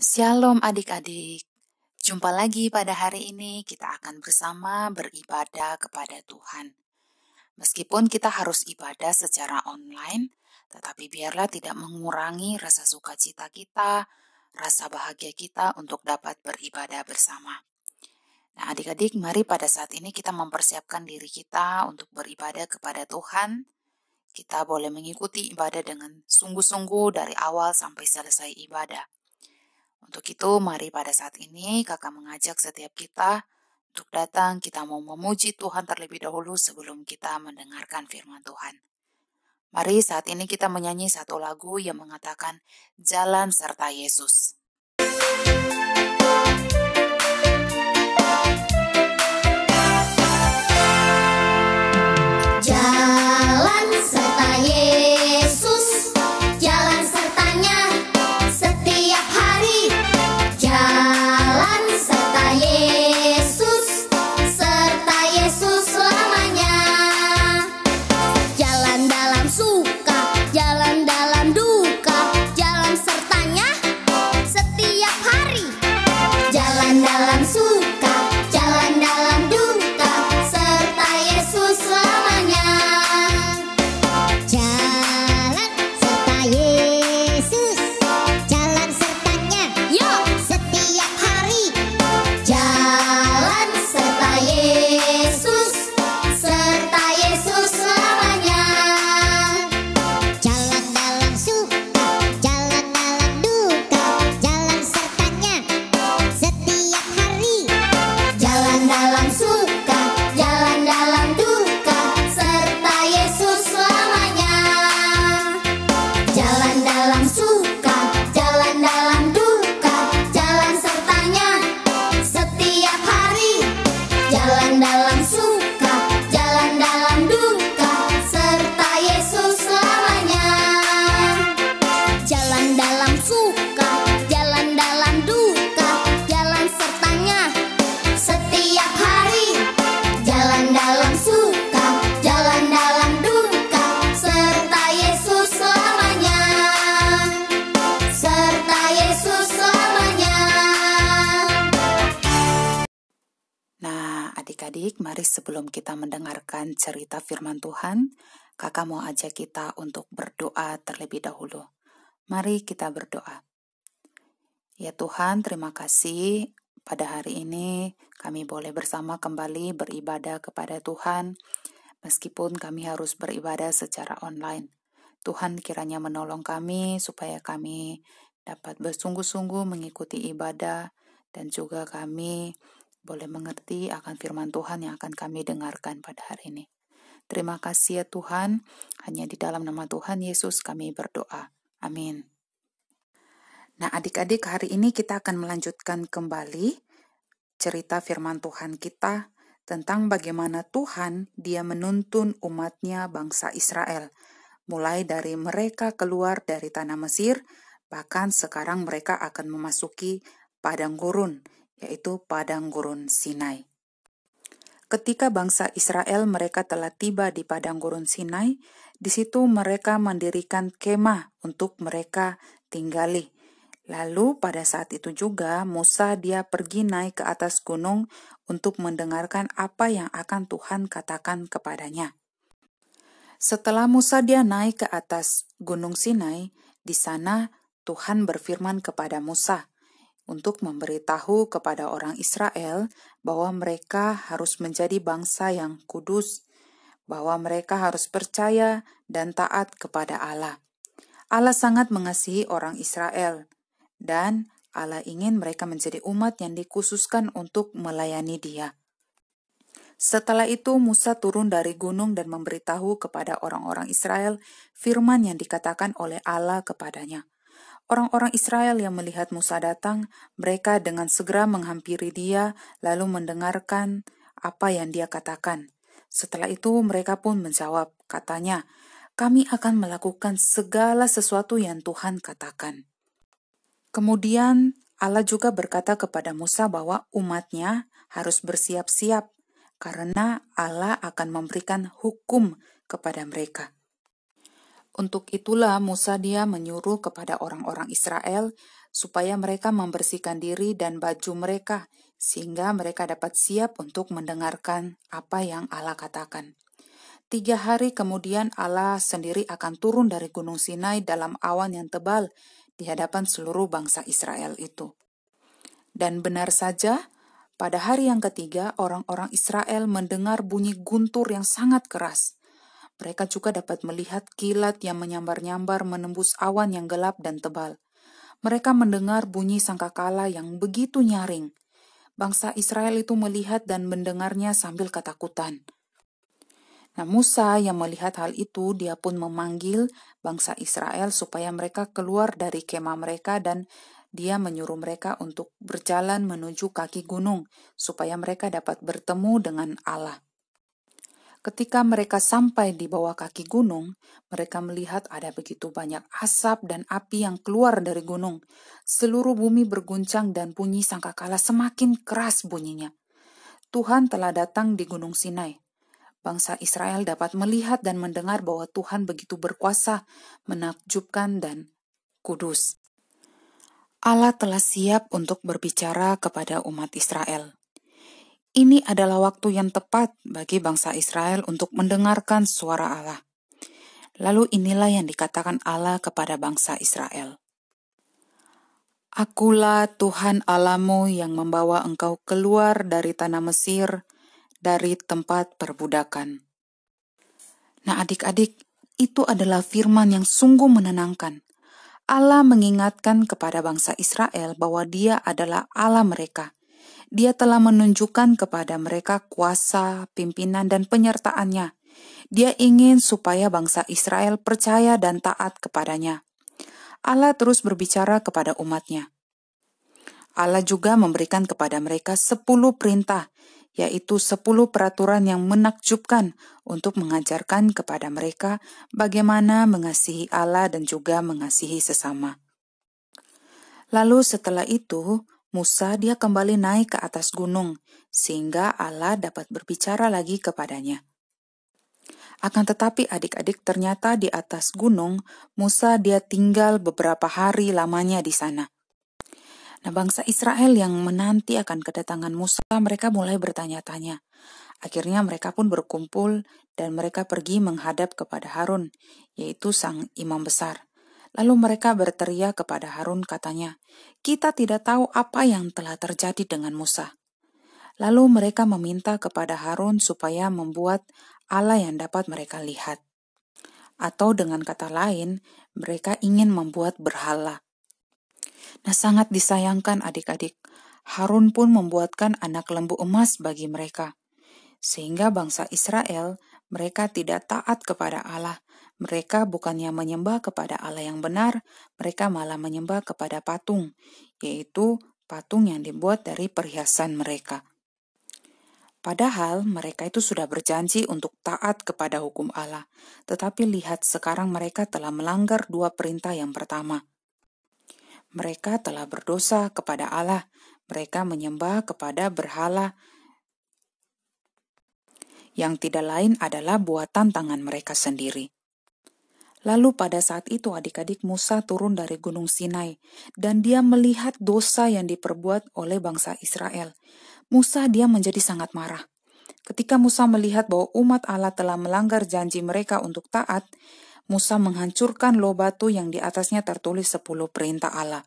Shalom adik-adik, jumpa lagi pada hari ini kita akan bersama beribadah kepada Tuhan. Meskipun kita harus ibadah secara online, tetapi biarlah tidak mengurangi rasa sukacita kita, rasa bahagia kita untuk dapat beribadah bersama. Nah adik-adik, mari pada saat ini kita mempersiapkan diri kita untuk beribadah kepada Tuhan. Kita boleh mengikuti ibadah dengan sungguh-sungguh dari awal sampai selesai ibadah. Untuk itu, mari pada saat ini kakak mengajak setiap kita untuk datang, kita mau memuji Tuhan terlebih dahulu sebelum kita mendengarkan firman Tuhan. Mari saat ini kita menyanyi satu lagu yang mengatakan Jalan Serta Yesus. Jalan serta Yesus, jalan sertanya setiap hari. Jalan serta Yesus selamanya. Jalan dalam suka, jalan dalam duka, jalan sertanya setiap hari. Jalan dalam suka, jalan dalam duka, serta Yesus selamanya. Jalan serta Yesus, jalan sertanya, yuk setiap hari. Jalan serta Yesus selamanya. Jalan dalam suka, jalan dalam duka, jalan sertanya setiap hari. Jalan dalam suka, jalan dalam duka, serta Yesus selamanya. Jalan dalam suka, jalan dalam duka, jalan sertanya setiap hari. Jalan dalam suka, jalan dalam duka, serta Yesus selamanya. Jalan dalam suka, jalan dalam duka, jalan sertanya setiap hari. Jalan dalam suka, jalan dalam duka, serta Yesus selamanya. Serta Yesus selamanya. Nah adik-adik, mari sebelum kita mendengarkan cerita firman Tuhan, kakak mau ajak kita untuk berdoa terlebih dahulu. Mari kita berdoa. Ya Tuhan, terima kasih pada hari ini kami boleh bersama kembali beribadah kepada Tuhan, meskipun kami harus beribadah secara online. Tuhan kiranya menolong kami supaya kami dapat bersungguh-sungguh mengikuti ibadah dan juga kami boleh mengerti akan firman Tuhan yang akan kami dengarkan pada hari ini. Terima kasih ya Tuhan, hanya di dalam nama Tuhan Yesus kami berdoa. Amin. Nah adik-adik, hari ini kita akan melanjutkan kembali cerita firman Tuhan kita tentang bagaimana Tuhan dia menuntun umatnya bangsa Israel. Mulai dari mereka keluar dari tanah Mesir, bahkan sekarang mereka akan memasuki padang gurun, yaitu padang gurun Sinai. Ketika bangsa Israel mereka telah tiba di padang gurun Sinai, di situ mereka mendirikan kemah untuk mereka tinggali. Lalu pada saat itu juga Musa dia pergi naik ke atas gunung untuk mendengarkan apa yang akan Tuhan katakan kepadanya. Setelah Musa dia naik ke atas gunung Sinai, di sana Tuhan berfirman kepada Musa untuk memberitahu kepada orang Israel bahwa mereka harus menjadi bangsa yang kudus, bahwa mereka harus percaya dan taat kepada Allah. Allah sangat mengasihi orang Israel, dan Allah ingin mereka menjadi umat yang dikhususkan untuk melayani Dia. Setelah itu Musa turun dari gunung dan memberitahu kepada orang-orang Israel firman yang dikatakan oleh Allah kepadanya. Orang-orang Israel yang melihat Musa datang, mereka dengan segera menghampiri dia lalu mendengarkan apa yang dia katakan. Setelah itu mereka pun menjawab, katanya, kami akan melakukan segala sesuatu yang Tuhan katakan. Kemudian Allah juga berkata kepada Musa bahwa umatnya harus bersiap-siap karena Allah akan memberikan hukum kepada mereka. Untuk itulah Musa dia menyuruh kepada orang-orang Israel supaya mereka membersihkan diri dan baju mereka, sehingga mereka dapat siap untuk mendengarkan apa yang Allah katakan. 3 hari kemudian Allah sendiri akan turun dari Gunung Sinai dalam awan yang tebal di hadapan seluruh bangsa Israel itu. Dan benar saja, pada hari yang ketiga, orang-orang Israel mendengar bunyi guntur yang sangat keras. Mereka juga dapat melihat kilat yang menyambar-nyambar menembus awan yang gelap dan tebal. Mereka mendengar bunyi sangkakala yang begitu nyaring. Bangsa Israel itu melihat dan mendengarnya sambil ketakutan. Nah, Musa yang melihat hal itu, dia pun memanggil bangsa Israel supaya mereka keluar dari kemah mereka dan dia menyuruh mereka untuk berjalan menuju kaki gunung supaya mereka dapat bertemu dengan Allah. Ketika mereka sampai di bawah kaki gunung, mereka melihat ada begitu banyak asap dan api yang keluar dari gunung. Seluruh bumi berguncang dan bunyi sangkakala semakin keras bunyinya. Tuhan telah datang di Gunung Sinai. Bangsa Israel dapat melihat dan mendengar bahwa Tuhan begitu berkuasa, menakjubkan, dan kudus. Allah telah siap untuk berbicara kepada umat Israel. Ini adalah waktu yang tepat bagi bangsa Israel untuk mendengarkan suara Allah. Lalu inilah yang dikatakan Allah kepada bangsa Israel. Akulah Tuhan Allahmu yang membawa engkau keluar dari tanah Mesir, dari tempat perbudakan. Nah adik-adik, itu adalah firman yang sungguh menenangkan. Allah mengingatkan kepada bangsa Israel bahwa Dia adalah Allah mereka. Dia telah menunjukkan kepada mereka kuasa, pimpinan, dan penyertaan-Nya. Dia ingin supaya bangsa Israel percaya dan taat kepadanya. Allah terus berbicara kepada umat-Nya. Allah juga memberikan kepada mereka 10 perintah, yaitu 10 peraturan yang menakjubkan untuk mengajarkan kepada mereka bagaimana mengasihi Allah dan juga mengasihi sesama. Lalu setelah itu, Musa dia kembali naik ke atas gunung, sehingga Allah dapat berbicara lagi kepadanya. Akan tetapi adik-adik, ternyata di atas gunung, Musa dia tinggal beberapa hari lamanya di sana. Nah, bangsa Israel yang menanti akan kedatangan Musa, mereka mulai bertanya-tanya. Akhirnya mereka pun berkumpul dan mereka pergi menghadap kepada Harun, yaitu sang imam besar. Lalu mereka berteriak kepada Harun, katanya, "Kita tidak tahu apa yang telah terjadi dengan Musa." Lalu mereka meminta kepada Harun supaya membuat Allah yang dapat mereka lihat. Atau dengan kata lain, mereka ingin membuat berhala. Nah, sangat disayangkan adik-adik, Harun pun membuatkan anak lembu emas bagi mereka. Sehingga bangsa Israel, mereka tidak taat kepada Allah. Mereka bukannya menyembah kepada Allah yang benar, mereka malah menyembah kepada patung, yaitu patung yang dibuat dari perhiasan mereka. Padahal mereka itu sudah berjanji untuk taat kepada hukum Allah. Tetapi lihat sekarang mereka telah melanggar 2 perintah yang pertama. Mereka telah berdosa kepada Allah. Mereka menyembah kepada berhala yang tidak lain adalah buatan tangan mereka sendiri. Lalu pada saat itu adik-adik, Musa turun dari Gunung Sinai dan dia melihat dosa yang diperbuat oleh bangsa Israel. Musa dia menjadi sangat marah. Ketika Musa melihat bahwa umat Allah telah melanggar janji mereka untuk taat, Musa menghancurkan loh batu yang di atasnya tertulis 10 perintah Allah.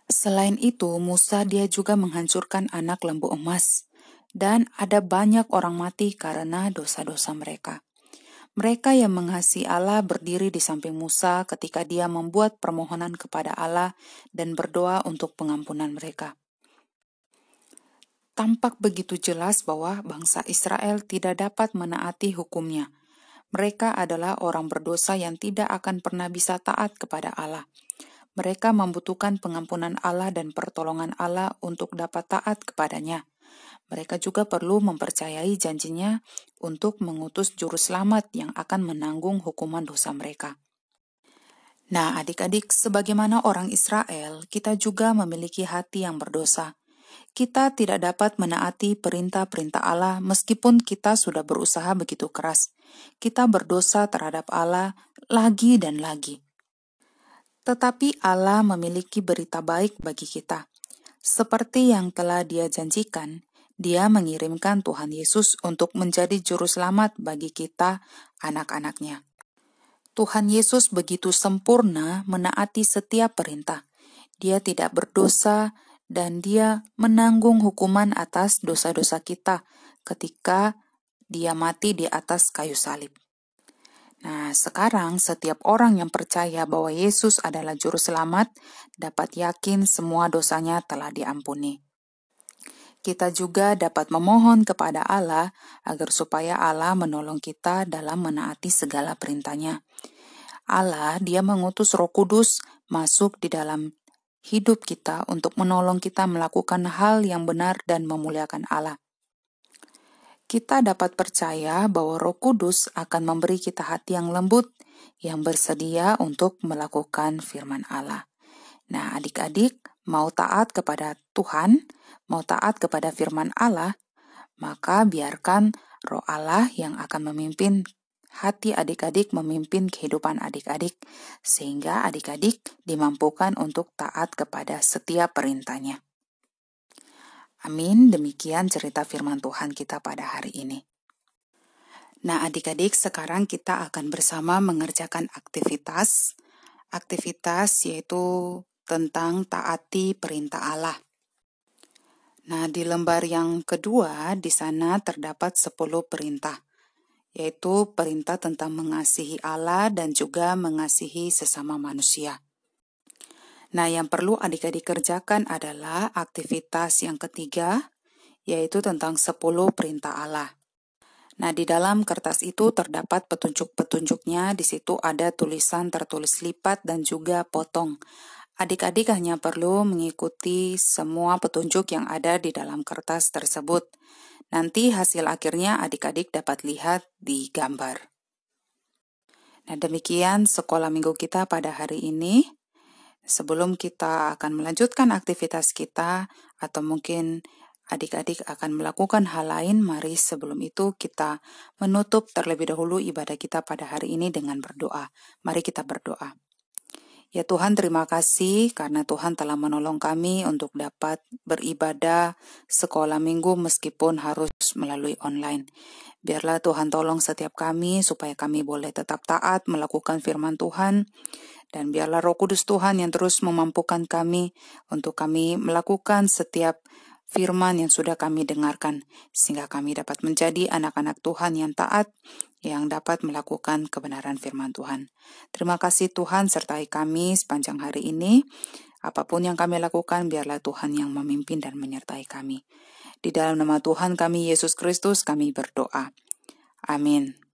Selain itu, Musa dia juga menghancurkan anak lembu emas. Dan ada banyak orang mati karena dosa-dosa mereka. Mereka yang mengasihi Allah berdiri di samping Musa ketika dia membuat permohonan kepada Allah dan berdoa untuk pengampunan mereka. Tampak begitu jelas bahwa bangsa Israel tidak dapat menaati hukumnya. Mereka adalah orang berdosa yang tidak akan pernah bisa taat kepada Allah. Mereka membutuhkan pengampunan Allah dan pertolongan Allah untuk dapat taat kepadanya. Mereka juga perlu mempercayai janjinya untuk mengutus juru selamat yang akan menanggung hukuman dosa mereka. Nah, adik-adik, sebagaimana orang Israel, kita juga memiliki hati yang berdosa. Kita tidak dapat menaati perintah-perintah Allah meskipun kita sudah berusaha begitu keras. Kita berdosa terhadap Allah lagi dan lagi. Tetapi Allah memiliki berita baik bagi kita. Seperti yang telah Dia janjikan, Dia mengirimkan Tuhan Yesus untuk menjadi juru selamat bagi kita, anak-anaknya. Tuhan Yesus begitu sempurna menaati setiap perintah. Dia tidak berdosa dan Dia menanggung hukuman atas dosa-dosa kita ketika Dia mati di atas kayu salib. Nah, sekarang setiap orang yang percaya bahwa Yesus adalah juru selamat dapat yakin semua dosanya telah diampuni. Kita juga dapat memohon kepada Allah agar supaya Allah menolong kita dalam menaati segala perintah-Nya. Allah, Dia mengutus Roh Kudus masuk di dalam hidup kita untuk menolong kita melakukan hal yang benar dan memuliakan Allah. Kita dapat percaya bahwa Roh Kudus akan memberi kita hati yang lembut, yang bersedia untuk melakukan firman Allah. Nah, adik-adik mau taat kepada Tuhan, mau taat kepada firman Allah, maka biarkan Roh Allah yang akan memimpin hati adik-adik, memimpin kehidupan adik-adik, sehingga adik-adik dimampukan untuk taat kepada setiap perintah-Nya. Amin, demikian cerita firman Tuhan kita pada hari ini. Nah, adik-adik, sekarang kita akan bersama mengerjakan aktivitas yaitu tentang taati perintah Allah. Nah, di lembar yang kedua, di sana terdapat 10 perintah, yaitu perintah tentang mengasihi Allah dan juga mengasihi sesama manusia. Nah, yang perlu adik-adik kerjakan adalah aktivitas yang ketiga, yaitu tentang 10 perintah Allah. Nah, di dalam kertas itu terdapat petunjuk-petunjuknya, di situ ada tulisan tertulis lipat dan juga potong. Adik-adik hanya perlu mengikuti semua petunjuk yang ada di dalam kertas tersebut. Nanti hasil akhirnya adik-adik dapat lihat di gambar. Nah, demikian sekolah minggu kita pada hari ini. Sebelum kita akan melanjutkan aktivitas kita, atau mungkin adik-adik akan melakukan hal lain, mari sebelum itu kita menutup terlebih dahulu ibadah kita pada hari ini dengan berdoa. Mari kita berdoa. Ya Tuhan, terima kasih karena Tuhan telah menolong kami untuk dapat beribadah sekolah minggu meskipun harus melalui online. Biarlah Tuhan tolong setiap kami supaya kami boleh tetap taat melakukan firman Tuhan. Dan biarlah Roh Kudus Tuhan yang terus memampukan kami untuk kami melakukan setiap firman yang sudah kami dengarkan, sehingga kami dapat menjadi anak-anak Tuhan yang taat, yang dapat melakukan kebenaran firman Tuhan. Terima kasih Tuhan, sertai kami sepanjang hari ini. Apapun yang kami lakukan, biarlah Tuhan yang memimpin dan menyertai kami. Di dalam nama Tuhan kami, Yesus Kristus, kami berdoa. Amin.